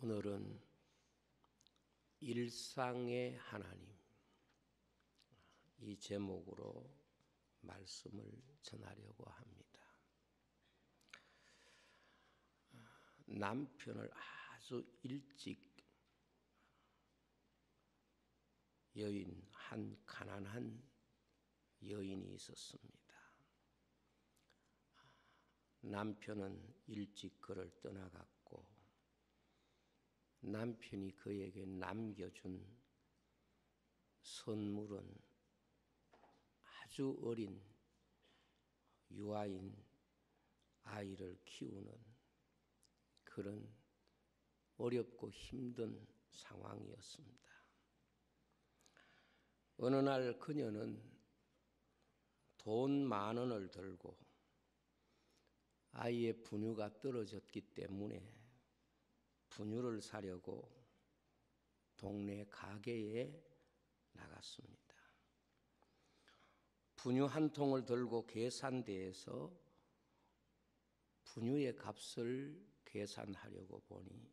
오늘은 일상의 하나님, 이 제목으로 말씀을 전하려고 합니다. 남편을 아주 일찍 한 가난한 여인이 있었습니다. 남편은 일찍 그를 떠나갔고 남편이 그에게 남겨준 선물은 아주 어린 유아인 아이를 키우는 그런 어렵고 힘든 상황이었습니다. 어느 날 그녀는 돈 10,000원을 들고 아이의 분유가 떨어졌기 때문에 분유를 사려고 동네 가게에 나갔습니다. 분유 한 통을 들고 계산대에서 분유의 값을 계산하려고 보니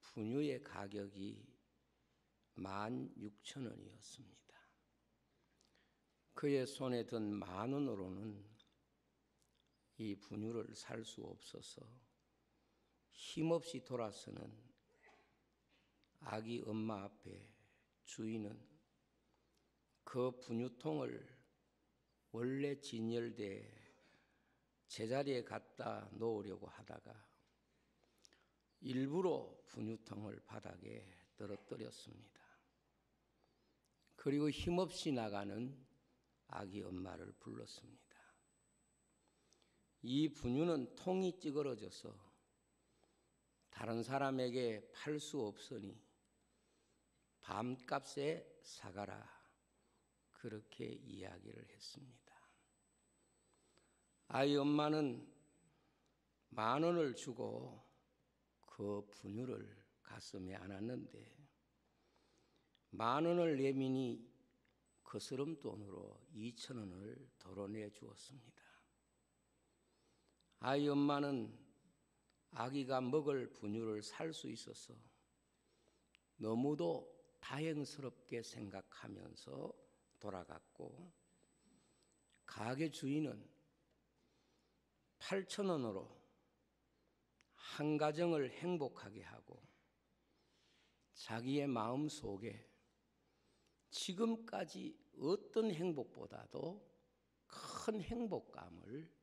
분유의 가격이 16,000원이었습니다. 그의 손에 든 10,000원으로는 이 분유를 살 수 없어서 힘없이 돌아서는 아기 엄마 앞에 주인은 그 분유통을 원래 진열대에 제자리에 갖다 놓으려고 하다가 일부러 분유통을 바닥에 떨어뜨렸습니다. 그리고 힘없이 나가는 아기 엄마를 불렀습니다. 이 분유는 통이 찌그러져서 다른 사람에게 팔 수 없으니 밤값에 사가라, 그렇게 이야기를 했습니다. 아이 엄마는 10,000원을 주고 그 분유를 가슴에 안았는데 10,000원을 내미니 거스름 돈으로 2,000원을 덜어내 주었습니다. 아이 엄마는 아기가 먹을 분유를 살 수 있어서 너무도 다행스럽게 생각하면서 돌아갔고 가게 주인은 8,000원으로 한 가정을 행복하게 하고 자기의 마음 속에 지금까지 어떤 행복보다도 큰 행복감을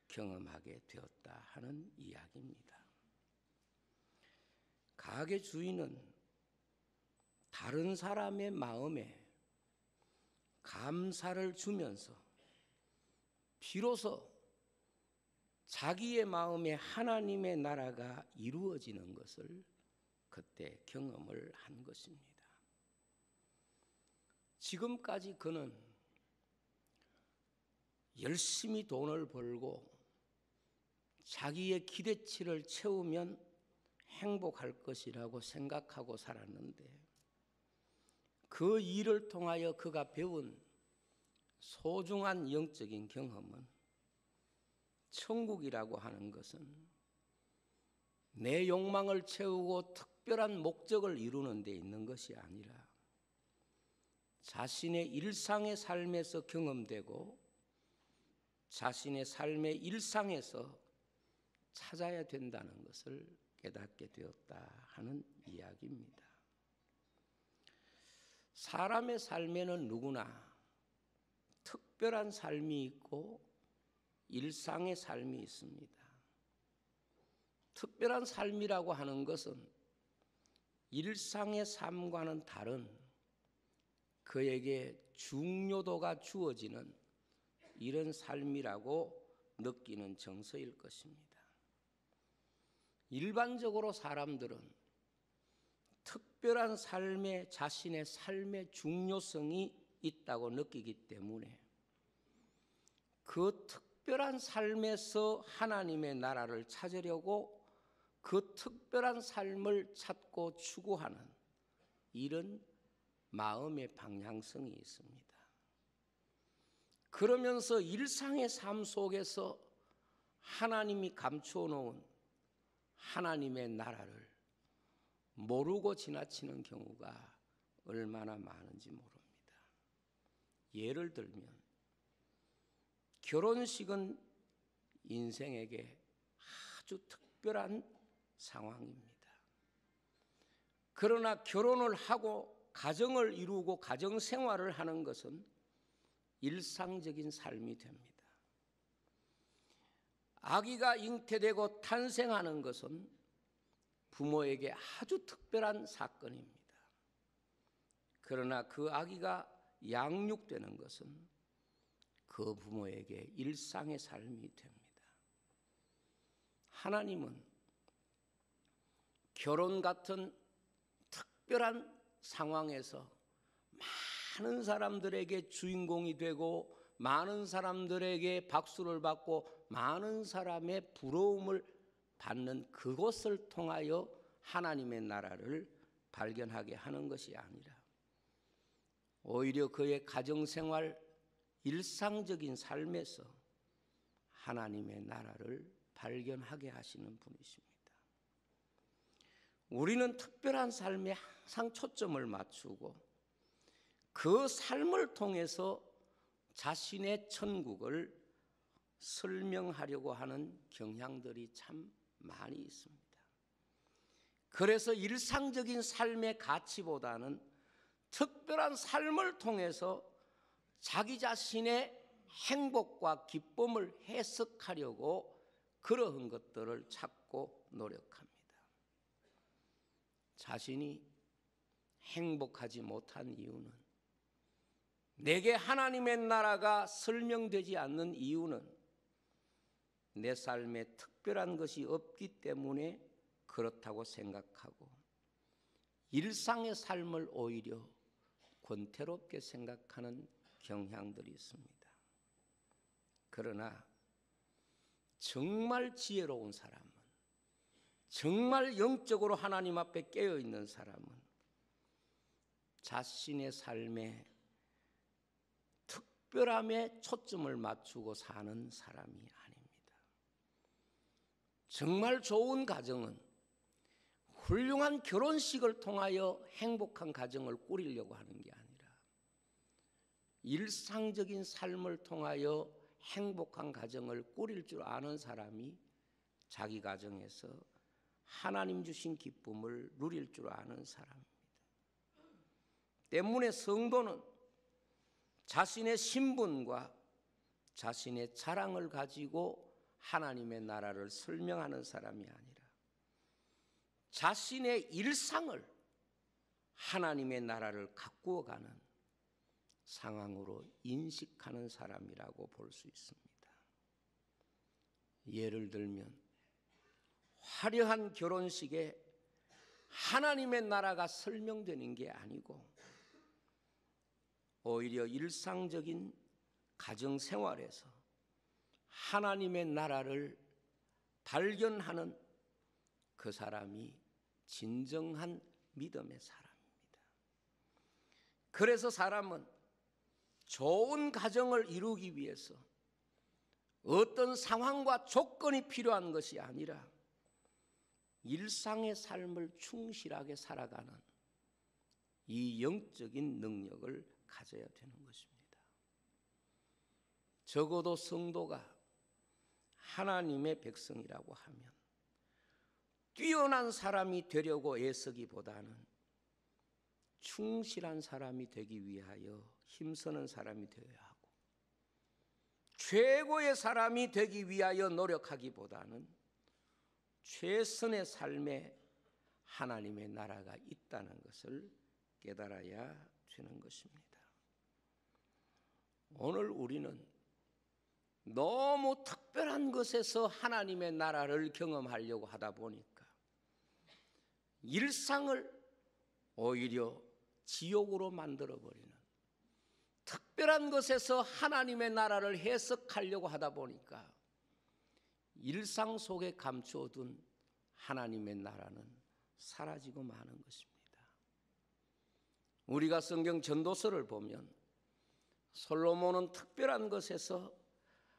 경험하게 되었다 하는 이야기입니다. 가게 주인은 다른 사람의 마음에 감사를 주면서 비로소 자기의 마음에 하나님의 나라가 이루어지는 것을 그때 경험을 한 것입니다. 지금까지 그는 열심히 돈을 벌고 자기의 기대치를 채우면 행복할 것이라고 생각하고 살았는데 그 일을 통하여 그가 배운 소중한 영적인 경험은 천국이라고 하는 것은 내 욕망을 채우고 특별한 목적을 이루는 데 있는 것이 아니라 자신의 일상의 삶에서 경험되고 자신의 삶의 일상에서 찾아야 된다는 것을 깨닫게 되었다 하는 이야기입니다. 사람의 삶에는 누구나 특별한 삶이 있고 일상의 삶이 있습니다. 특별한 삶이라고 하는 것은 일상의 삶과는 다른 그에게 중요도가 주어지는 이런 삶이라고 느끼는 정서일 것입니다. 일반적으로 사람들은 특별한 삶에 자신의 삶의 중요성이 있다고 느끼기 때문에 그 특별한 삶에서 하나님의 나라를 찾으려고 그 특별한 삶을 찾고 추구하는 이런 마음의 방향성이 있습니다. 그러면서 일상의 삶 속에서 하나님이 감추어 놓은 하나님의 나라를 모르고 지나치는 경우가 얼마나 많은지 모릅니다. 예를 들면 결혼식은 인생에게 아주 특별한 상황입니다. 그러나 결혼을 하고 가정을 이루고 가정 생활을 하는 것은 일상적인 삶이 됩니다. 아기가 잉태되고 탄생하는 것은 부모에게 아주 특별한 사건입니다. 그러나 그 아기가 양육되는 것은 그 부모에게 일상의 삶이 됩니다. 하나님은 결혼 같은 특별한 상황에서 많은 사람들에게 주인공이 되고 많은 사람들에게 박수를 받고 많은 사람의 부러움을 받는 그것을 통하여 하나님의 나라를 발견하게 하는 것이 아니라 오히려 그의 가정생활 일상적인 삶에서 하나님의 나라를 발견하게 하시는 분이십니다. 우리는 특별한 삶에 항상 초점을 맞추고 그 삶을 통해서 자신의 천국을 설명하려고 하는 경향들이 참 많이 있습니다. 그래서 일상적인 삶의 가치보다는 특별한 삶을 통해서 자기 자신의 행복과 기쁨을 해석하려고 그러한 것들을 찾고 노력합니다. 자신이 행복하지 못한 이유는, 내게 하나님의 나라가 설명되지 않는 이유는 내 삶에 특별한 것이 없기 때문에 그렇다고 생각하고 일상의 삶을 오히려 권태롭게 생각하는 경향들이 있습니다. 그러나 정말 지혜로운 사람은, 정말 영적으로 하나님 앞에 깨어있는 사람은 자신의 삶에 특별함에 초점을 맞추고 사는 사람이 아닙니다. 정말 좋은 가정은 훌륭한 결혼식을 통하여 행복한 가정을 꾸리려고 하는 게 아니라 일상적인 삶을 통하여 행복한 가정을 꾸릴 줄 아는 사람이 자기 가정에서 하나님 주신 기쁨을 누릴 줄 아는 사람입니다. 때문에 성도는 자신의 신분과 자신의 자랑을 가지고 하나님의 나라를 설명하는 사람이 아니라 자신의 일상을 하나님의 나라를 가꾸어가는 상황으로 인식하는 사람이라고 볼 수 있습니다. 예를 들면 화려한 결혼식에 하나님의 나라가 설명되는 게 아니고 오히려 일상적인 가정생활에서 하나님의 나라를 발견하는 그 사람이 진정한 믿음의 사람입니다. 그래서 사람은 좋은 가정을 이루기 위해서 어떤 상황과 조건이 필요한 것이 아니라 일상의 삶을 충실하게 살아가는 이 영적인 능력을 가져야 되는 것입니다. 적어도 성도가 하나님의 백성이라고 하면 뛰어난 사람이 되려고 애쓰기보다는 충실한 사람이 되기 위하여 힘쓰는 사람이 되어야 하고 최고의 사람이 되기 위하여 노력하기보다는 최선의 삶에 하나님의 나라가 있다는 것을 깨달아야 되는 것입니다. 오늘 우리는 너무 특별한 것에서 하나님의 나라를 경험하려고 하다 보니까 일상을 오히려 지옥으로 만들어버리는, 특별한 것에서 하나님의 나라를 해석하려고 하다 보니까 일상 속에 감추어둔 하나님의 나라는 사라지고 마는 것입니다. 우리가 성경 전도서를 보면 솔로몬은 특별한 것에서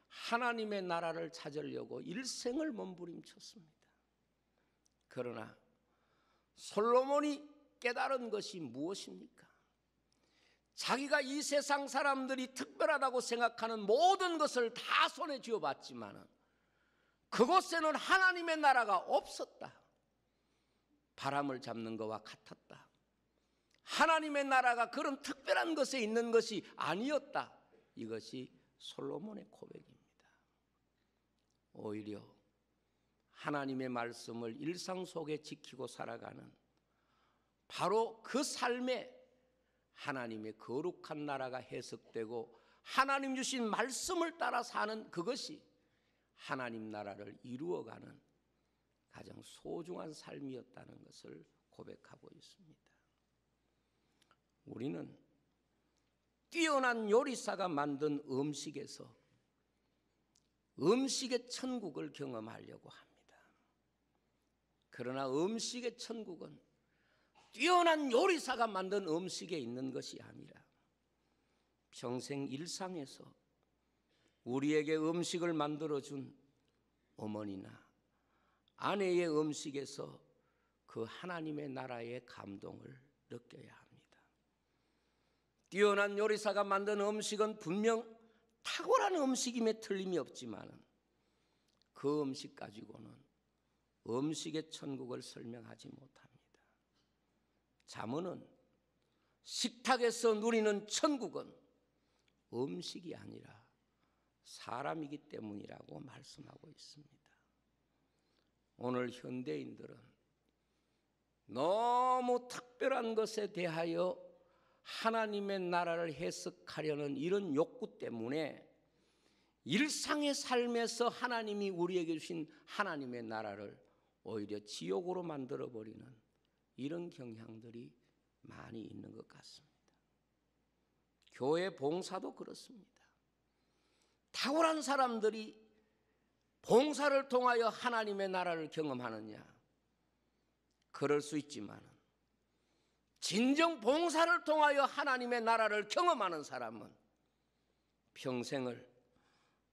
하나님의 나라를 찾으려고 일생을 몸부림쳤습니다. 그러나 솔로몬이 깨달은 것이 무엇입니까? 자기가 이 세상 사람들이 특별하다고 생각하는 모든 것을 다 손에 쥐어봤지만 그곳에는 하나님의 나라가 없었다. 바람을 잡는 것과 같았다. 하나님의 나라가 그런 특별한 것에 있는 것이 아니었다. 이것이 솔로몬의 고백입니다. 오히려 하나님의 말씀을 일상 속에 지키고 살아가는 바로 그 삶에 하나님의 거룩한 나라가 해석되고 하나님 주신 말씀을 따라 사는 그것이 하나님 나라를 이루어가는 가장 소중한 삶이었다는 것을 고백하고 있습니다. 우리는 뛰어난 요리사가 만든 음식에서 음식의 천국을 경험하려고 합니다. 그러나 음식의 천국은 뛰어난 요리사가 만든 음식에 있는 것이 아니라 평생 일상에서 우리에게 음식을 만들어준 어머니나 아내의 음식에서 그 하나님의 나라의 감동을 느껴야 합니다. 뛰어난 요리사가 만든 음식은 분명 탁월한 음식임에 틀림이 없지만 그 음식 가지고는 음식의 천국을 설명하지 못합니다. 잠언은 식탁에서 누리는 천국은 음식이 아니라 사람이기 때문이라고 말씀하고 있습니다. 오늘 현대인들은 너무 특별한 것에 대하여 하나님의 나라를 해석하려는 이런 욕구 때문에 일상의 삶에서 하나님이 우리에게 주신 하나님의 나라를 오히려 지옥으로 만들어버리는 이런 경향들이 많이 있는 것 같습니다. 교회 봉사도 그렇습니다. 탁월한 사람들이 봉사를 통하여 하나님의 나라를 경험하느냐? 그럴 수 있지만 진정 봉사를 통하여 하나님의 나라를 경험하는 사람은 평생을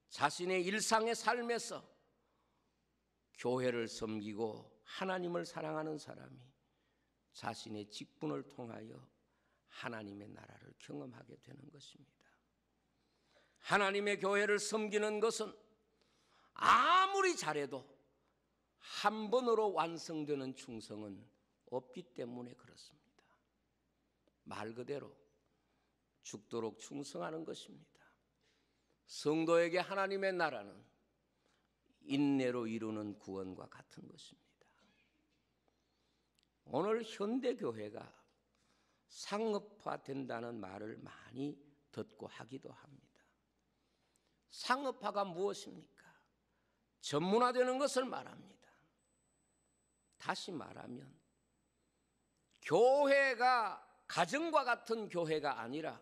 자신의 일상의 삶에서 교회를 섬기고 하나님을 사랑하는 사람이 자신의 직분을 통하여 하나님의 나라를 경험하게 되는 것입니다. 하나님의 교회를 섬기는 것은 아무리 잘해도 한 번으로 완성되는 충성은 없기 때문에 그렇습니다. 말 그대로 죽도록 충성하는 것입니다. 성도에게 하나님의 나라는 인내로 이루는 구원과 같은 것입니다. 오늘 현대교회가 상업화된다는 말을 많이 듣고 하기도 합니다. 상업화가 무엇입니까? 전문화되는 것을 말합니다. 다시 말하면 교회가 가정과 같은 교회가 아니라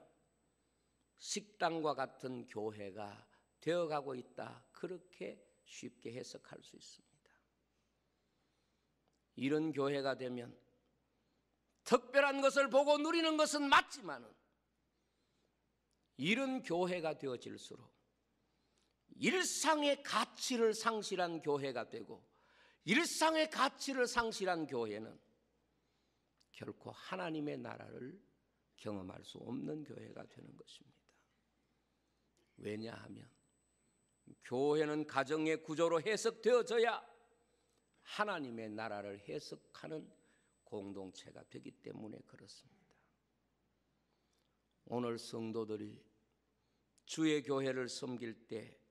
식당과 같은 교회가 되어가고 있다. 그렇게 쉽게 해석할 수 있습니다. 이런 교회가 되면 특별한 것을 보고 누리는 것은 맞지만 이런 교회가 되어질수록 일상의 가치를 상실한 교회가 되고 일상의 가치를 상실한 교회는 결코 하나님의 나라를 경험할 수 없는 교회가 되는 것입니다. 왜냐하면 교회는 가정의 구조로 해석되어져야 하나님의 나라를 해석하는 공동체가 되기 때문에 그렇습니다. 오늘 성도들이 주의 교회를 섬길 때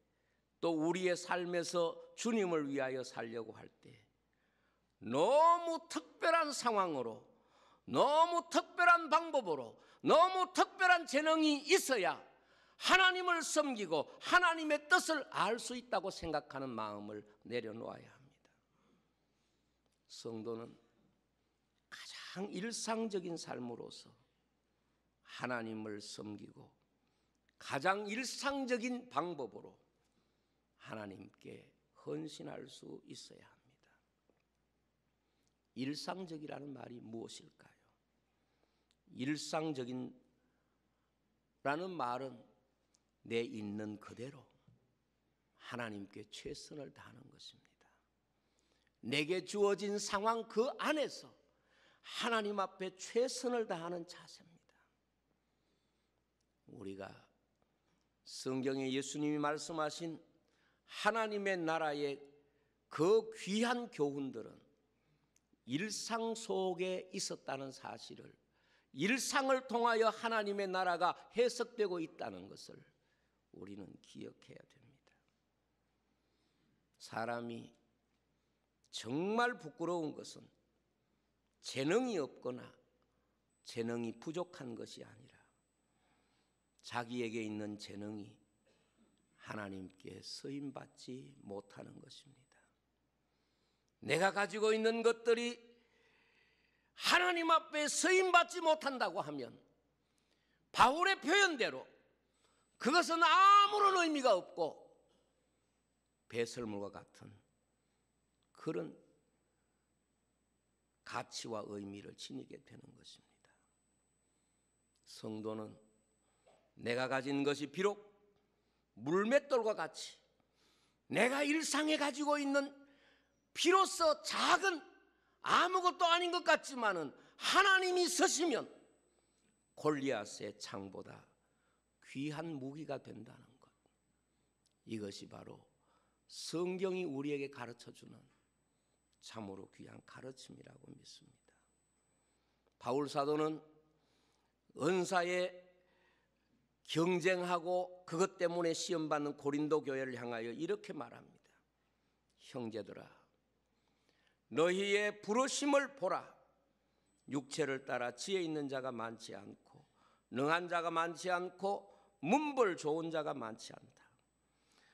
또 우리의 삶에서 주님을 위하여 살려고 할 때 너무 특별한 상황으로 너무 특별한 방법으로 너무 특별한 재능이 있어야 하나님을 섬기고 하나님의 뜻을 알 수 있다고 생각하는 마음을 내려놓아야 합니다. 성도는 가장 일상적인 삶으로서 하나님을 섬기고 가장 일상적인 방법으로 하나님께 헌신할 수 있어야 합니다. 일상적이라는 말이 무엇일까요? 일상적인라는 말은 내 있는 그대로 하나님께 최선을 다하는 것입니다. 내게 주어진 상황 그 안에서 하나님 앞에 최선을 다하는 자세입니다. 우리가 성경에 예수님이 말씀하신 하나님의 나라의 그 귀한 교훈들은 일상 속에 있었다는 사실을, 일상을 통하여 하나님의 나라가 해석되고 있다는 것을 우리는 기억해야 됩니다. 사람이 정말 부끄러운 것은 재능이 없거나 재능이 부족한 것이 아니라 자기에게 있는 재능이 하나님께 쓰임받지 못하는 것입니다. 내가 가지고 있는 것들이 하나님 앞에 쓰임받지 못한다고 하면 바울의 표현대로 그것은 아무런 의미가 없고 배설물과 같은 그런 가치와 의미를 지니게 되는 것입니다. 성도는 내가 가진 것이 비록 물맷돌과 같이 내가 일상에 가지고 있는 비로소 작은 아무것도 아닌 것 같지만은 하나님이 서시면 골리앗의 창보다 귀한 무기가 된다는 것, 이것이 바로 성경이 우리에게 가르쳐주는 참으로 귀한 가르침이라고 믿습니다. 바울 사도는 은사에 경쟁하고 그것 때문에 시험받는 고린도 교회를 향하여 이렇게 말합니다. 형제들아, 너희의 부르심을 보라. 육체를 따라 지혜 있는 자가 많지 않고 능한 자가 많지 않고 문벌 좋은 자가 많지 않다.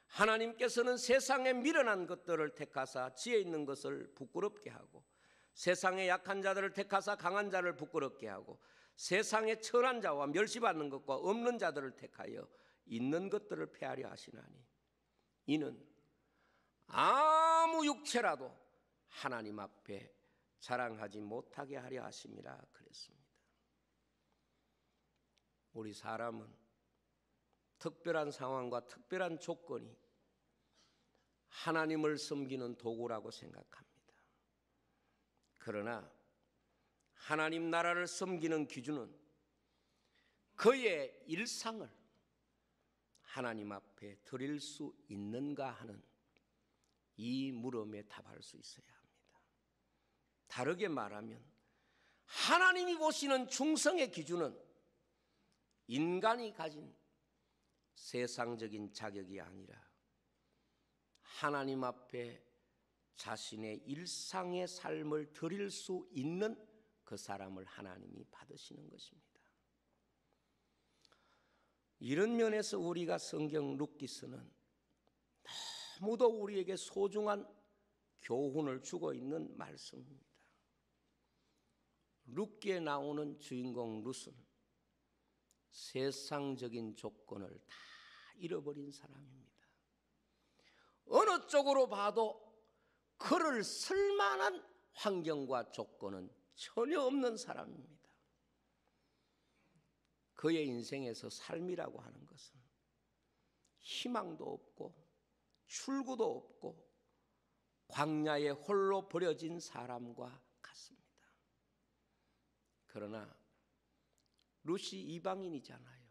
하나님께서는 세상에 미련한 것들을 택하사 지혜 있는 것을 부끄럽게 하고 세상의 약한 자들을 택하사 강한 자를 부끄럽게 하고 세상의 천한 자와 멸시받는 것과 없는 자들을 택하여 있는 것들을 폐하려 하시나니 이는 아무 육체라도 하나님 앞에 자랑하지 못하게 하려 하심이라 그랬습니다. 우리 사람은 특별한 상황과 특별한 조건이 하나님을 섬기는 도구라고 생각합니다. 그러나 하나님 나라를 섬기는 기준은 그의 일상을 하나님 앞에 드릴 수 있는가 하는 이 물음에 답할 수 있어야 합니다. 다르게 말하면 하나님이 보시는 충성의 기준은 인간이 가진 세상적인 자격이 아니라 하나님 앞에 자신의 일상의 삶을 드릴 수 있는 그 사람을 하나님이 받으시는 것입니다. 이런 면에서 우리가 성경 룻기서는 너무도 우리에게 소중한 교훈을 주고 있는 말씀입니다. 룻기에 나오는 주인공 룻은 세상적인 조건을 다 잃어버린 사람입니다. 어느 쪽으로 봐도 그를 쓸만한 환경과 조건은 전혀 없는 사람입니다. 그의 인생에서 삶이라고 하는 것은 희망도 없고 출구도 없고 광야에 홀로 버려진 사람과 같습니다. 그러나 룻이 이방인이잖아요.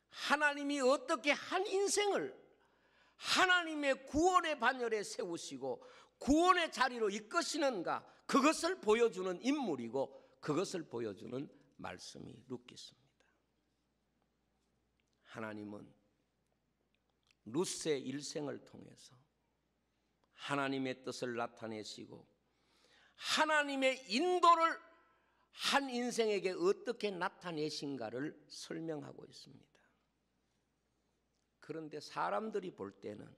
하나님이 어떻게 한 인생을 하나님의 구원의 반열에 세우시고 구원의 자리로 이끄시는가, 그것을 보여주는 인물이고 그것을 보여주는 말씀이 룻기서입니다. 하나님은 룻의 일생을 통해서 하나님의 뜻을 나타내시고 하나님의 인도를 한 인생에게 어떻게 나타내신가를 설명하고 있습니다. 그런데 사람들이 볼 때는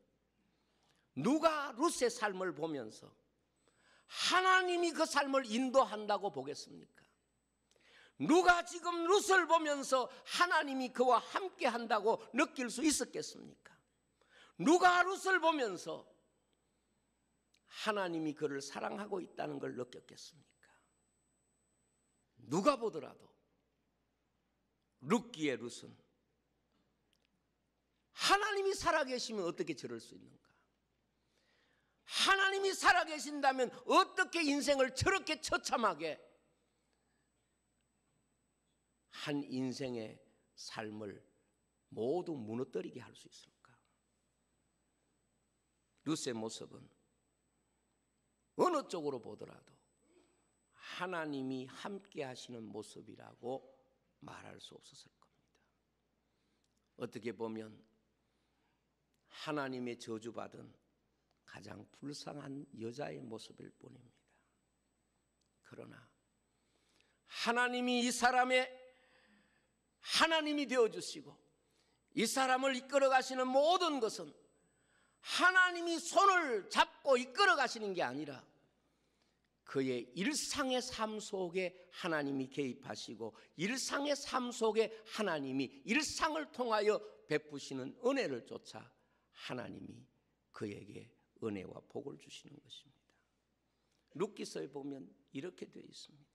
누가 룻의 삶을 보면서 하나님이 그 삶을 인도한다고 보겠습니까? 누가 지금 룻을 보면서 하나님이 그와 함께 한다고 느낄 수 있었겠습니까? 누가 룻을 보면서 하나님이 그를 사랑하고 있다는 걸 느꼈겠습니까? 누가 보더라도 룻기의 룻은 하나님이 살아계시면 어떻게 저럴 수 있는가? 하나님이 살아계신다면 어떻게 인생을 저렇게 처참하게 한 인생의 삶을 모두 무너뜨리게 할 수 있을까? 룻의 모습은 어느 쪽으로 보더라도 하나님이 함께 하시는 모습이라고 말할 수 없었을 겁니다. 어떻게 보면 하나님의 저주받은 가장 불쌍한 여자의 모습일 뿐입니다. 그러나 하나님이 이 사람의 하나님이 되어주시고 이 사람을 이끌어 가시는 모든 것은 하나님이 손을 잡고 이끌어 가시는 게 아니라 그의 일상의 삶 속에 하나님이 개입하시고 일상의 삶 속에 하나님이 일상을 통하여 베푸시는 은혜를 쫓아 하나님이 그에게 은혜와 복을 주시는 것입니다. 룻기서에 보면 이렇게 되어 있습니다.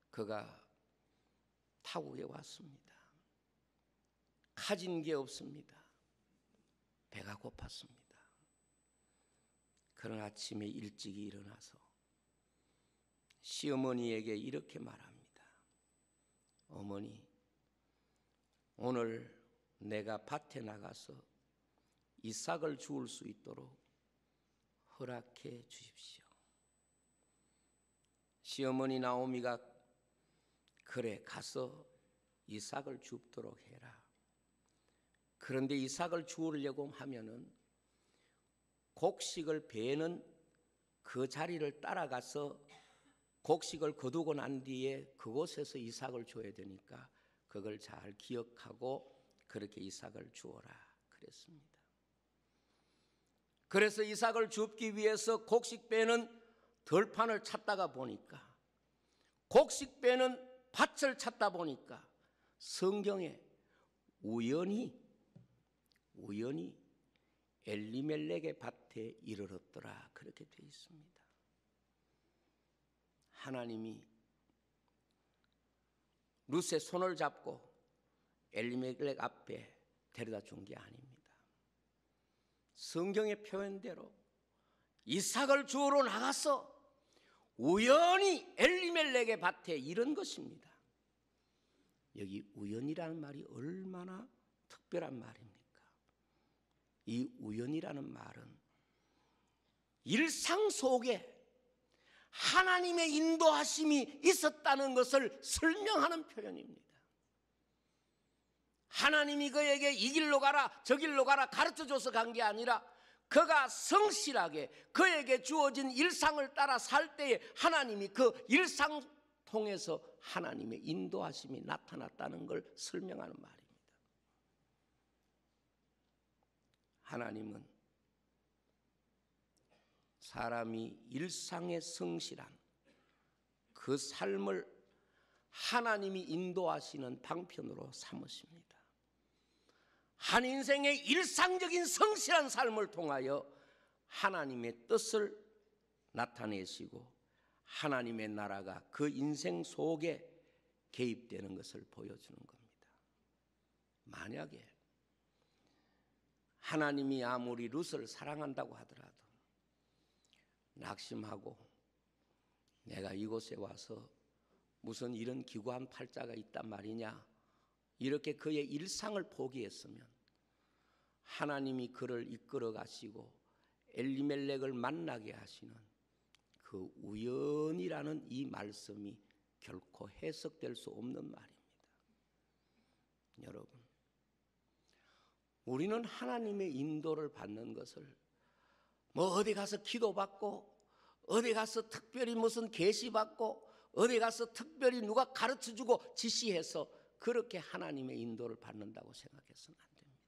그가 타국에 왔습니다. 가진 게 없습니다. 배가 고팠습니다. 그런 아침에 일찍이 일어나서 시어머니에게 이렇게 말합니다. 어머니, 오늘 내가 밭에 나가서 이삭을 주울 수 있도록 허락해 주십시오. 시어머니 나오미가 그래 가서 이삭을 줍도록 해라. 그런데 이삭을 주우려고 하면은 곡식을 베는 그 자리를 따라가서 곡식을 거두고 난 뒤에 그곳에서 이삭을 줘야 되니까 그걸 잘 기억하고 그렇게 이삭을 주어라 그랬습니다. 그래서 이삭을 줍기 위해서 곡식 베는 덜판을 찾다가 보니까 곡식 베는 밭을 찾다 보니까 성경에 우연히 엘리멜렉의 밭에 이르렀더라 그렇게 되어 있습니다. 하나님이 룻의 손을 잡고 엘리멜렉 앞에 데려다 준 게 아닙니다. 성경의 표현대로 이삭을 주우러 나가서 우연히 엘리멜렉의 밭에 이른 것입니다. 여기 우연이라는 말이 얼마나 특별한 말입니까? 이 우연이라는 말은 일상 속에 하나님의 인도하심이 있었다는 것을 설명하는 표현입니다. 하나님이 그에게 이 길로 가라 저 길로 가라 가르쳐줘서 간 게 아니라 그가 성실하게 그에게 주어진 일상을 따라 살 때에 하나님이 그 일상 통해서 하나님의 인도하심이 나타났다는 걸 설명하는 말입니다. 하나님은 사람이 일상에 성실한 그 삶을 하나님이 인도하시는 방편으로 삼으십니다. 한 인생의 일상적인 성실한 삶을 통하여 하나님의 뜻을 나타내시고 하나님의 나라가 그 인생 속에 개입되는 것을 보여주는 겁니다. 만약에 하나님이 아무리 룻을 사랑한다고 하더라도 낙심하고 내가 이곳에 와서 무슨 이런 기구한 팔자가 있단 말이냐 이렇게 그의 일상을 포기했으면 하나님이 그를 이끌어 가시고 엘리멜렉을 만나게 하시는 그 우연이라는 이 말씀이 결코 해석될 수 없는 말입니다. 여러분, 우리는 하나님의 인도를 받는 것을 뭐 어디 가서 기도받고 어디 가서 특별히 무슨 계시받고 어디 가서 특별히 누가 가르쳐주고 지시해서 그렇게 하나님의 인도를 받는다고 생각해서는 안 됩니다.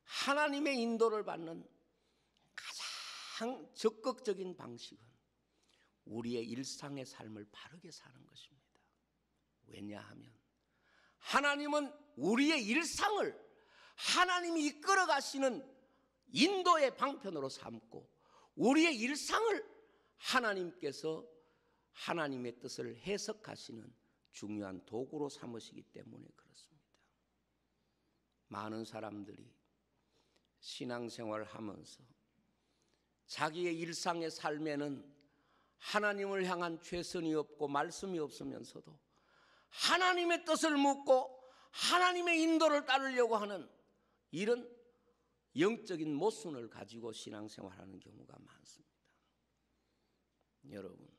하나님의 인도를 받는 가장 적극적인 방식은 우리의 일상의 삶을 바르게 사는 것입니다. 왜냐하면 하나님은 우리의 일상을 하나님이 이끌어 가시는 인도의 방편으로 삼고 우리의 일상을 하나님께서 하나님의 뜻을 해석하시는 중요한 도구로 삼으시기 때문에 그렇습니다. 많은 사람들이 신앙생활을 하면서 자기의 일상의 삶에는 하나님을 향한 최선이 없고 말씀이 없으면서도 하나님의 뜻을 묻고 하나님의 인도를 따르려고 하는 이런 영적인 모순을 가지고 신앙생활하는 경우가 많습니다. 여러분,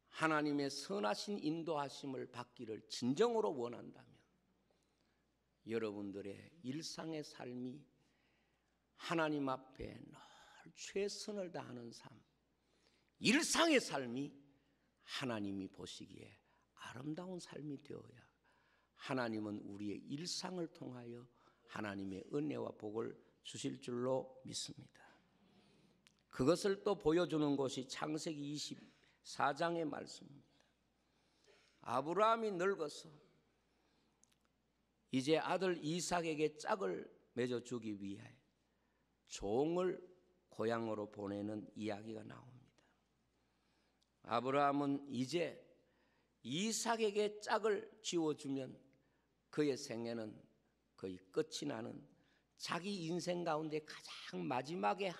하나님의 선하신 인도하심을 받기를 진정으로 원한다면 여러분들의 일상의 삶이 하나님 앞에 늘 최선을 다하는 삶, 일상의 삶이 하나님이 보시기에 아름다운 삶이 되어야 하나님은 우리의 일상을 통하여 하나님의 은혜와 복을 주실 줄로 믿습니다. 그것을 또 보여주는 것이 창세기 24장의 말씀입니다. 아브라함이 늙어서 이제 아들 이삭에게 짝을 맺어주기 위해 종을 고향으로 보내는 이야기가 나옵니다. 아브라함은 이제 이삭에게 짝을 지어주면 그의 생애는 거의 끝이 나는, 자기 인생 가운데 가장 마지막에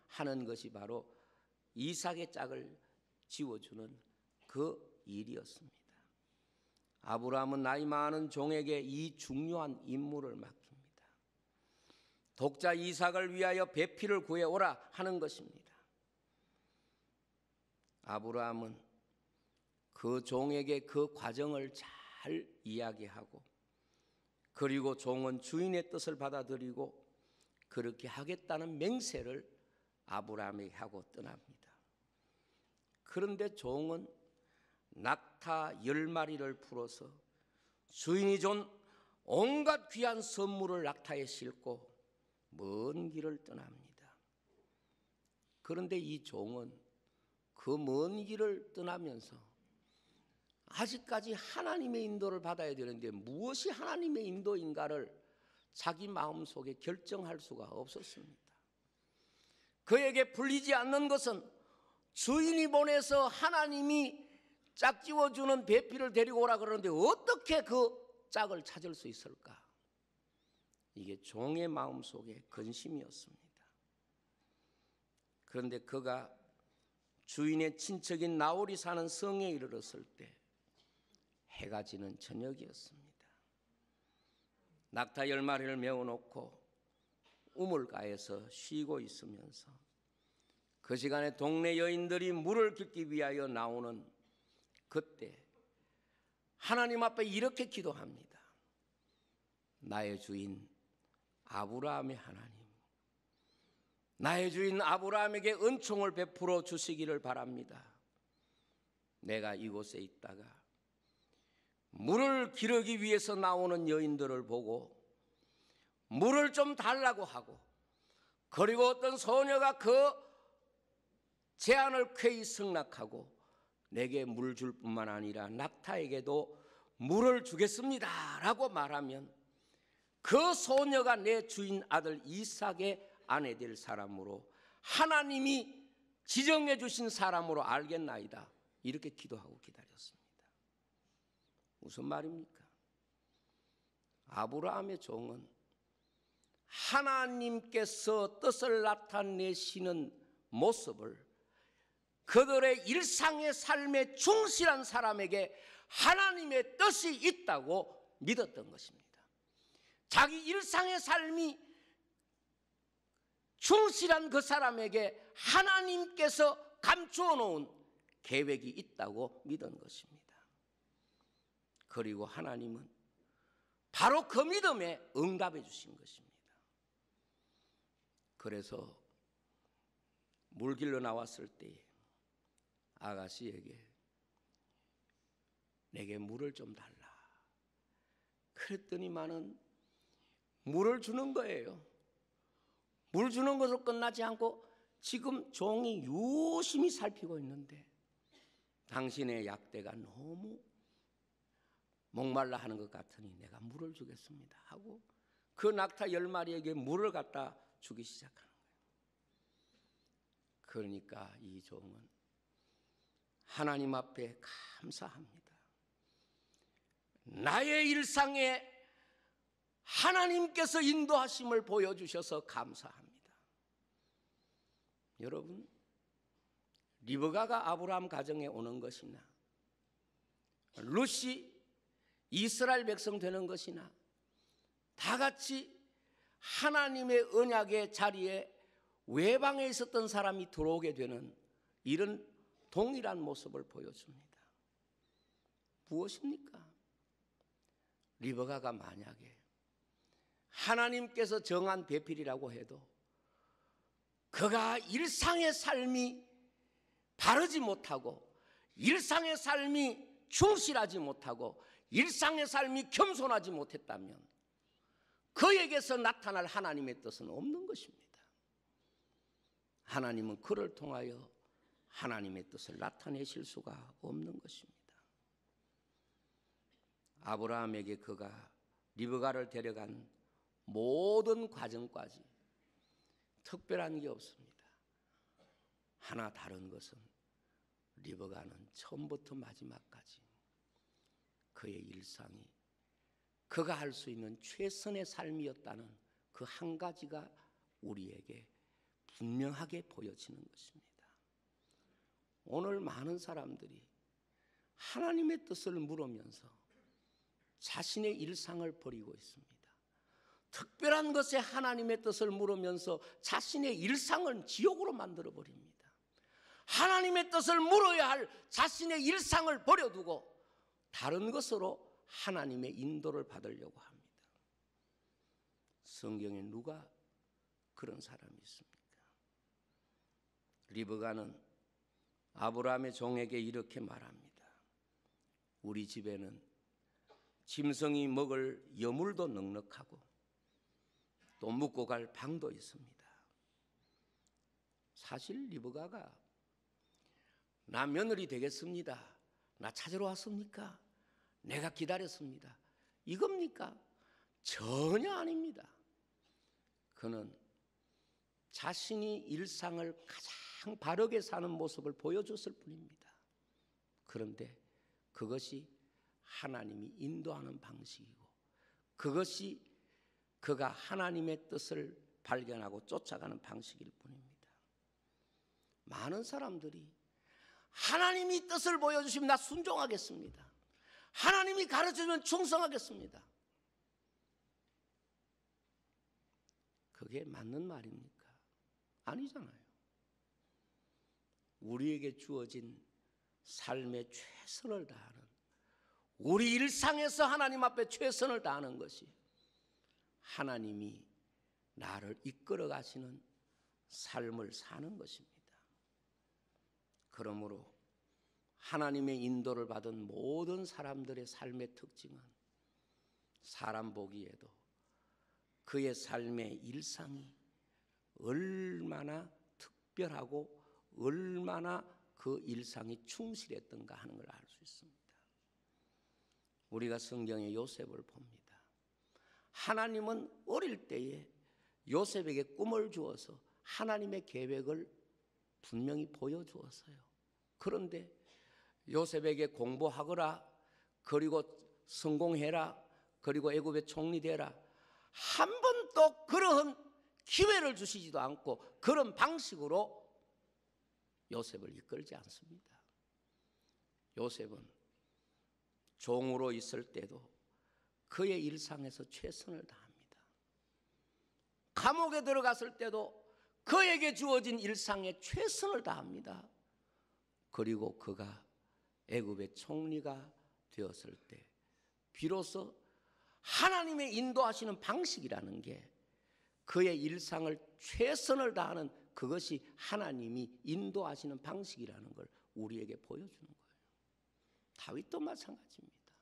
하는 것이 바로 이삭의 짝을 지어주는 그 일이었습니다. 아브라함은 나이 많은 종에게 이 중요한 임무를 맡깁니다. 독자 이삭을 위하여 배필을 구해오라 하는 것입니다. 아브라함은 그 종에게 그 과정을 잘 이야기하고, 그리고 종은 주인의 뜻을 받아들이고 그렇게 하겠다는 맹세를 아브라함에게 하고 떠납니다. 그런데 종은 낙타 10마리를 풀어서 주인이 준 온갖 귀한 선물을 낙타에 싣고 먼 길을 떠납니다. 그런데 이 종은 그 먼 길을 떠나면서 아직까지 하나님의 인도를 받아야 되는데 무엇이 하나님의 인도인가를 자기 마음속에 결정할 수가 없었습니다. 그에게 풀리지 않는 것은 주인이 보내서 하나님이 짝지어주는 배필을 데리고 오라 그러는데 어떻게 그 짝을 찾을 수 있을까? 이게 종의 마음속에 근심이었습니다. 그런데 그가 주인의 친척인 나홀이 사는 성에 이르렀을 때 해가 지는 저녁이었습니다. 낙타 10마리를 메어놓고 우물가에서 쉬고 있으면서 그 시간에 동네 여인들이 물을 깃기 위하여 나오는 그때 하나님 앞에 이렇게 기도합니다. 나의 주인 아브라함의 하나님, 나의 주인 아브라함에게 은총을 베풀어 주시기를 바랍니다. 내가 이곳에 있다가 물을 기르기 위해서 나오는 여인들을 보고 물을 좀 달라고 하고, 그리고 어떤 소녀가 그 제안을 쾌히 승낙하고 내게 물 줄 뿐만 아니라 낙타에게도 물을 주겠습니다 라고 말하면 그 소녀가 내 주인 아들 이삭의 아내 될 사람으로, 하나님이 지정해 주신 사람으로 알겠나이다, 이렇게 기도하고 기다렸습니다. 무슨 말입니까? 아브라함의 종은 하나님께서 뜻을 나타내시는 모습을 그들의 일상의 삶에 충실한 사람에게 하나님의 뜻이 있다고 믿었던 것입니다. 자기 일상의 삶이 충실한 그 사람에게 하나님께서 감추어 놓은 계획이 있다고 믿은 것입니다. 그리고 하나님은 바로 그 믿음에 응답해 주신 것입니다. 그래서 물길로 나왔을 때 아가씨에게 내게 물을 좀 달라 그랬더니만은 물을 주는 거예요. 물 주는 것으로 끝나지 않고 지금 종이 유심히 살피고 있는데 당신의 약대가 너무 목말라 하는 것 같으니 내가 물을 주겠습니다 하고 그 낙타 10마리에게 물을 갖다 주기 시작하는 거예요. 그러니까 이 종은 하나님 앞에 감사합니다. 나의 일상에 하나님께서 인도하심을 보여주셔서 감사합니다. 여러분, 리브가가 아브라함 가정에 오는 것이나 룻이 이스라엘 백성 되는 것이나 다 같이 하나님의 언약의 자리에 외방에 있었던 사람이 들어오게 되는 이런 동일한 모습을 보여줍니다. 무엇입니까? 리브가가 만약에 하나님께서 정한 배필이라고 해도 그가 일상의 삶이 바르지 못하고 일상의 삶이 충실하지 못하고 일상의 삶이 겸손하지 못했다면 그에게서 나타날 하나님의 뜻은 없는 것입니다. 하나님은 그를 통하여 하나님의 뜻을 나타내실 수가 없는 것입니다. 아브라함에게 그가 리브가를 데려간 모든 과정까지 특별한 게 없습니다. 하나 다른 것은 리브가는 처음부터 마지막까지 그의 일상이 그가 할 수 있는 최선의 삶이었다는 그 한 가지가 우리에게 분명하게 보여지는 것입니다. 오늘 많은 사람들이 하나님의 뜻을 물으면서 자신의 일상을 버리고 있습니다. 특별한 것에 하나님의 뜻을 물으면서 자신의 일상을 지옥으로 만들어버립니다. 하나님의 뜻을 물어야 할 자신의 일상을 버려두고 다른 것으로 하나님의 인도를 받으려고 합니다. 성경에 누가 그런 사람이 있습니까? 리브가는 아브라함의 종에게 이렇게 말합니다. 우리 집에는 짐승이 먹을 여물도 넉넉하고 또 묵고 갈 방도 있습니다. 사실 리브가가 나 며느리 되겠습니다. 나 찾으러 왔습니까? 내가 기다렸습니다. 이겁니까? 전혀 아닙니다. 그는 자신이 일상을 가장 바르게 사는 모습을 보여줬을 뿐입니다. 그런데 그것이 하나님이 인도하는 방식이고 그것이 그가 하나님의 뜻을 발견하고 쫓아가는 방식일 뿐입니다. 많은 사람들이 하나님이 뜻을 보여주시면 나 순종하겠습니다. 하나님이 가르쳐주면 충성하겠습니다. 그게 맞는 말입니까? 아니잖아요. 우리에게 주어진 삶의 최선을 다하는, 우리 일상에서 하나님 앞에 최선을 다하는 것이 하나님이 나를 이끌어 가시는 삶을 사는 것입니다. 그러므로 하나님의 인도를 받은 모든 사람들의 삶의 특징은 사람 보기에도 그의 삶의 일상이 얼마나 특별하고 얼마나 그 일상이 충실했던가 하는 걸 알 수 있습니다. 우리가 성경의 요셉을 봅니다. 하나님은 어릴 때에 요셉에게 꿈을 주어서 하나님의 계획을 분명히 보여주었어요. 그런데 요셉에게 공부하거라, 그리고 성공해라, 그리고 애굽의 총리 되라, 한 번도 그러한 기회를 주시지도 않고 그런 방식으로 요셉을 이끌지 않습니다. 요셉은 종으로 있을 때도 그의 일상에서 최선을 다합니다. 감옥에 들어갔을 때도 그에게 주어진 일상에 최선을 다합니다. 그리고 그가 애굽의 총리가 되었을 때 비로소 하나님의 인도하시는 방식이라는 게 그의 일상을 최선을 다하는 그것이 하나님이 인도하시는 방식이라는 걸 우리에게 보여주는 거예요. 다윗도 마찬가지입니다.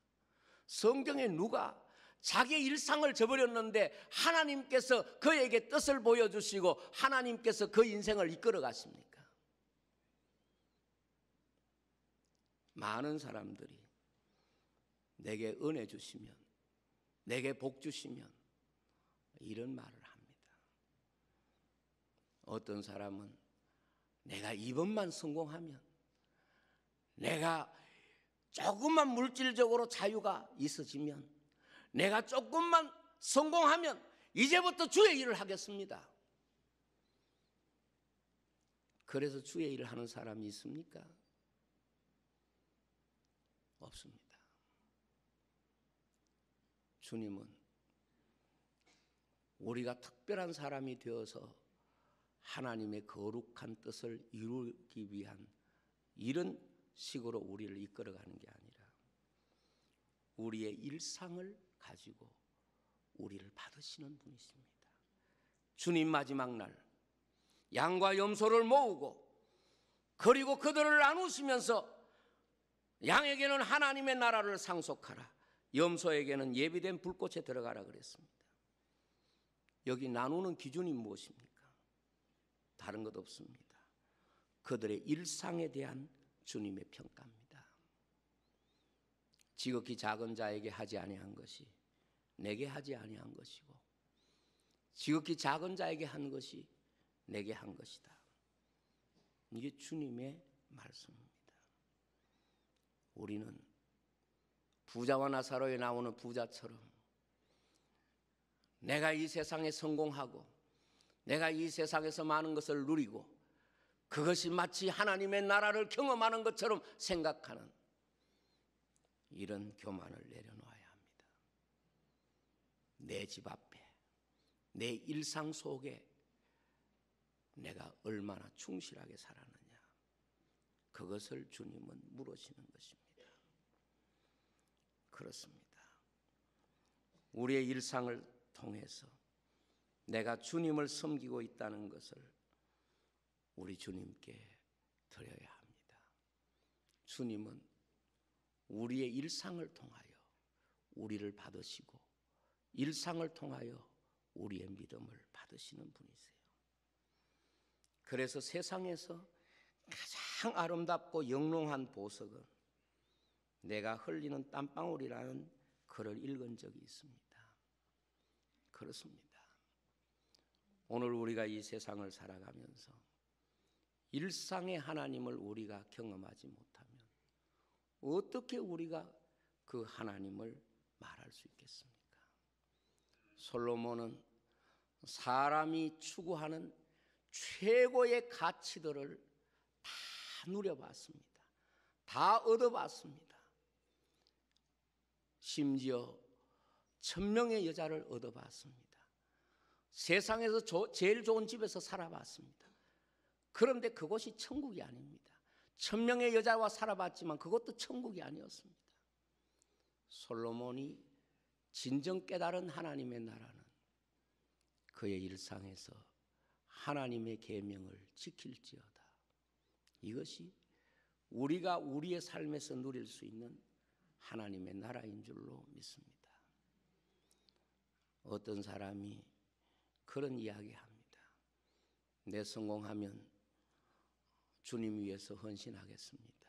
성경에 누가 자기의 일상을 저버렸는데 하나님께서 그에게 뜻을 보여주시고 하나님께서 그 인생을 이끌어 가십니까? 많은 사람들이 내게 은혜 주시면, 내게 복 주시면 이런 말을 합니다. 어떤 사람은 내가 이번만 성공하면, 내가 조금만 물질적으로 자유가 있어지면, 내가 조금만 성공하면 이제부터 주의 일을 하겠습니다. 그래서 주의 일을 하는 사람이 있습니까? 없습니다. 주님은 우리가 특별한 사람이 되어서 하나님의 거룩한 뜻을 이루기 위한 이런 식으로 우리를 이끌어가는 게 아니라 우리의 일상을 가지고 우리를 받으시는 분이십니다. 주님 마지막 날 양과 염소를 모으고 그리고 그들을 나누시면서 양에게는 하나님의 나라를 상속하라, 염소에게는 예비된 불꽃에 들어가라 그랬습니다. 여기 나누는 기준이 무엇입니까? 다른 것 없습니다. 그들의 일상에 대한 주님의 평가입니다. 지극히 작은 자에게 하지 아니한 것이 내게 하지 아니한 것이고 지극히 작은 자에게 한 것이 내게 한 것이다. 이게 주님의 말씀입니다. 우리는 부자와 나사로에 나오는 부자처럼 내가 이 세상에 성공하고 내가 이 세상에서 많은 것을 누리고 그것이 마치 하나님의 나라를 경험하는 것처럼 생각하는 이런 교만을 내려놓아야 합니다. 내 집 앞에 내 일상 속에 내가 얼마나 충실하게 살았느냐, 그것을 주님은 물으시는 것입니다. 그렇습니다. 우리의 일상을 통해서 내가 주님을 섬기고 있다는 것을 우리 주님께 드려야 합니다. 주님은 우리의 일상을 통하여 우리를 받으시고 일상을 통하여 우리의 믿음을 받으시는 분이세요. 그래서 세상에서 가장 아름답고 영롱한 보석은 내가 흘리는 땀방울이라는 글을 읽은 적이 있습니다. 그렇습니다. 오늘 우리가 이 세상을 살아가면서 일상의 하나님을 우리가 경험하지 못하면 어떻게 우리가 그 하나님을 말할 수 있겠습니까? 솔로몬은 사람이 추구하는 최고의 가치들을 다 누려봤습니다. 다 얻어봤습니다. 심지어 1000명의 여자를 얻어봤습니다. 세상에서 제일 좋은 집에서 살아봤습니다. 그런데 그것이 천국이 아닙니다. 1000명의 여자와 살아봤지만 그것도 천국이 아니었습니다. 솔로몬이 진정 깨달은 하나님의 나라는 그의 일상에서 하나님의 계명을 지킬지어다. 이것이 우리가 우리의 삶에서 누릴 수 있는 하나님의 나라인 줄로 믿습니다. 어떤 사람이 그런 이야기합니다. 내 성공하면 주님 위해서 헌신하겠습니다.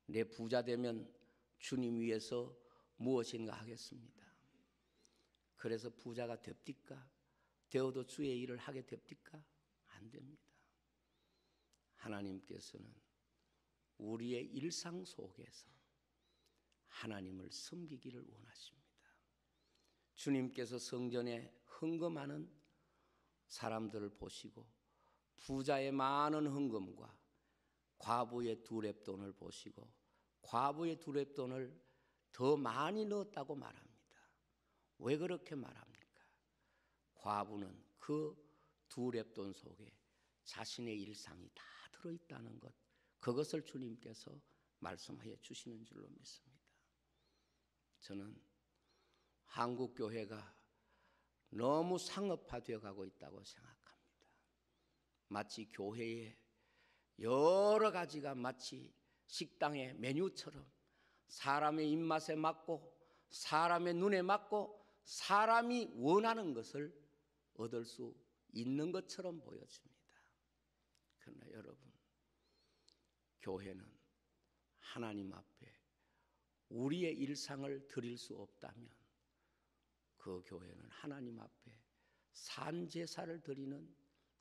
내 부자 되면 주님 위해서 무엇인가 하겠습니다. 그래서 부자가 됩니까? 되어도 주의 일을 하게 됩니까? 안 됩니다. 하나님께서는 우리의 일상 속에서 하나님을 섬기기를 원하십니다. 주님께서 성전에 헌금하는 사람들을 보시고 부자의 많은 헌금과 과부의 두렙돈을 보시고 과부의 두렙돈을 더 많이 넣었다고 말합니다. 왜 그렇게 말합니까? 과부는 그 두렙돈 속에 자신의 일상이 다 들어있다는 것, 그것을 주님께서 말씀하여 주시는 줄로 믿습니다. 저는 한국 교회가 너무 상업화되어 가고 있다고 생각합니다. 마치 교회에 여러 가지가 마치 식당의 메뉴처럼 사람의 입맛에 맞고 사람의 눈에 맞고 사람이 원하는 것을 얻을 수 있는 것처럼 보여집니다. 그러나 여러분, 교회는 하나님 앞에 우리의 일상을 드릴 수 없다면 그 교회는 하나님 앞에 산제사를 드리는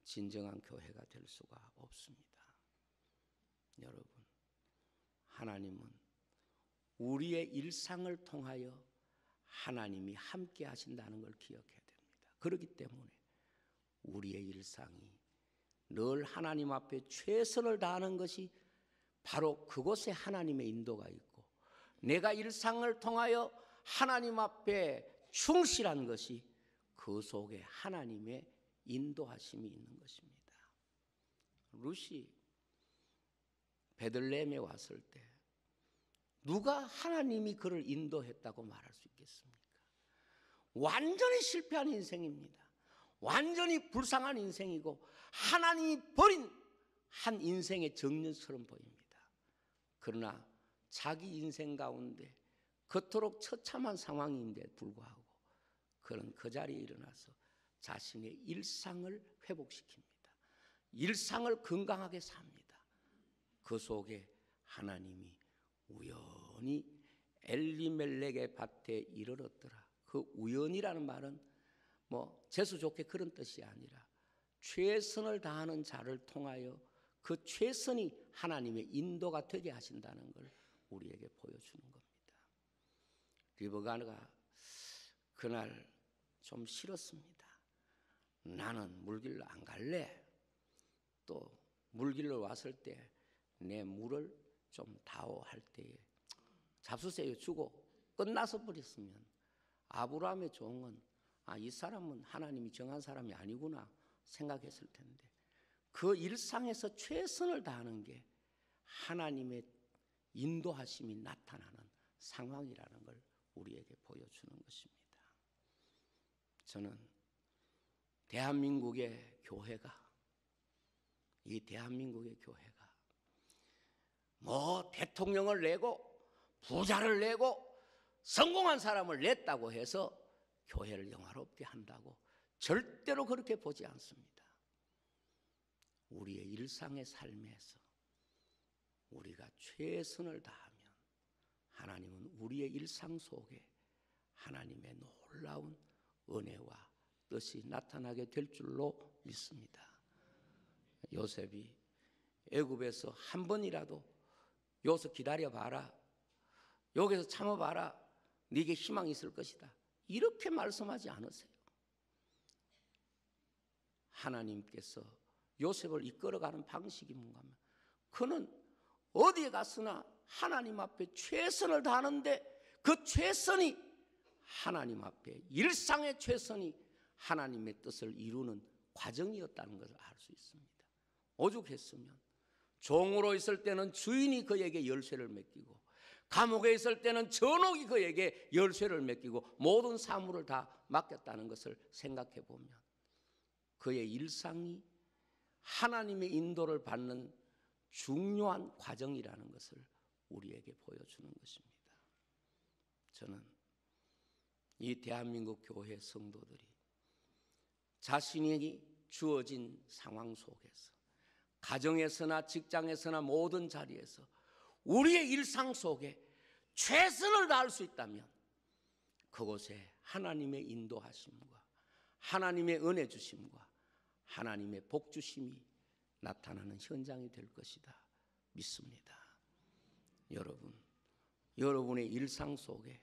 진정한 교회가 될 수가 없습니다. 여러분, 하나님은 우리의 일상을 통하여 하나님이 함께 하신다는 걸 기억해야 됩니다. 그렇기 때문에 우리의 일상이 늘 하나님 앞에 최선을 다하는 것이 바로 그곳에 하나님의 인도가 있고 내가 일상을 통하여 하나님 앞에 충실한 것이 그 속에 하나님의 인도하심이 있는 것입니다. 룻이 베들레헴에 왔을 때 누가 하나님이 그를 인도했다고 말할 수 있겠습니까? 완전히 실패한 인생입니다. 완전히 불쌍한 인생이고 하나님이 버린 한 인생의 정년처럼 보입니다. 그러나 자기 인생 가운데 그토록 처참한 상황인데 불구하고 그는 그 자리에 일어나서 자신의 일상을 회복시킵니다. 일상을 건강하게 삽니다. 그 속에 하나님이 우연히 엘리멜렉의 밭에 이르렀더라. 그 우연이라는 말은 재수 좋게 그런 뜻이 아니라 최선을 다하는 자를 통하여 그 최선이 하나님의 인도가 되게 하신다는 걸 우리에게 보여주는 겁니다. 리브가가 그날 좀 싫었습니다. 나는 물길로 안 갈래. 또 물길로 왔을 때 내 물을 좀 다오 할 때에 잡수세요 주고 끝나서 버렸으면 아브라함의 종은 이 사람은 하나님이 정한 사람이 아니구나 생각했을 텐데 그 일상에서 최선을 다하는 게 하나님의 인도하심이 나타나는 상황이라는 걸 우리에게 보여주는 것입니다. 저는 대한민국의 교회가 이 대한민국의 교회가 대통령을 내고 부자를 내고 성공한 사람을 냈다고 해서 교회를 영화롭게 한다고 절대로 그렇게 보지 않습니다. 우리의 일상의 삶에서 우리가 최선을 다하면 하나님은 우리의 일상 속에 하나님의 놀라운 은혜와 뜻이 나타나게 될 줄로 믿습니다. 요셉이 애굽에서 한 번이라도 여기서 기다려봐라, 여기서 참아봐라, 네게 희망이 있을 것이다 이렇게 말씀하지 않으세요. 하나님께서 요셉을 이끌어가는 방식이 뭔가 하면 그는 어디에 갔으나 하나님 앞에 최선을 다하는데 그 최선이 하나님 앞에 일상의 최선이 하나님의 뜻을 이루는 과정이었다는 것을 알 수 있습니다. 오죽했으면 종으로 있을 때는 주인이 그에게 열쇠를 맡기고 감옥에 있을 때는 전옥이 그에게 열쇠를 맡기고 모든 사물을 다 맡겼다는 것을 생각해 보면 그의 일상이 하나님의 인도를 받는 중요한 과정이라는 것을 우리에게 보여주는 것입니다. 저는 이 대한민국 교회 성도들이 자신이 주어진 상황 속에서 가정에서나 직장에서나 모든 자리에서 우리의 일상 속에 최선을 다할 수 있다면 그곳에 하나님의 인도하심과 하나님의 은혜 주심과 하나님의 복 주심이 나타나는 현장이 될 것이다 믿습니다. 여러분의 일상 속에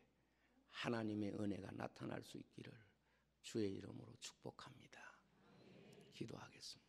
하나님의 은혜가 나타날 수 있기를 주의 이름으로 축복합니다. 기도하겠습니다.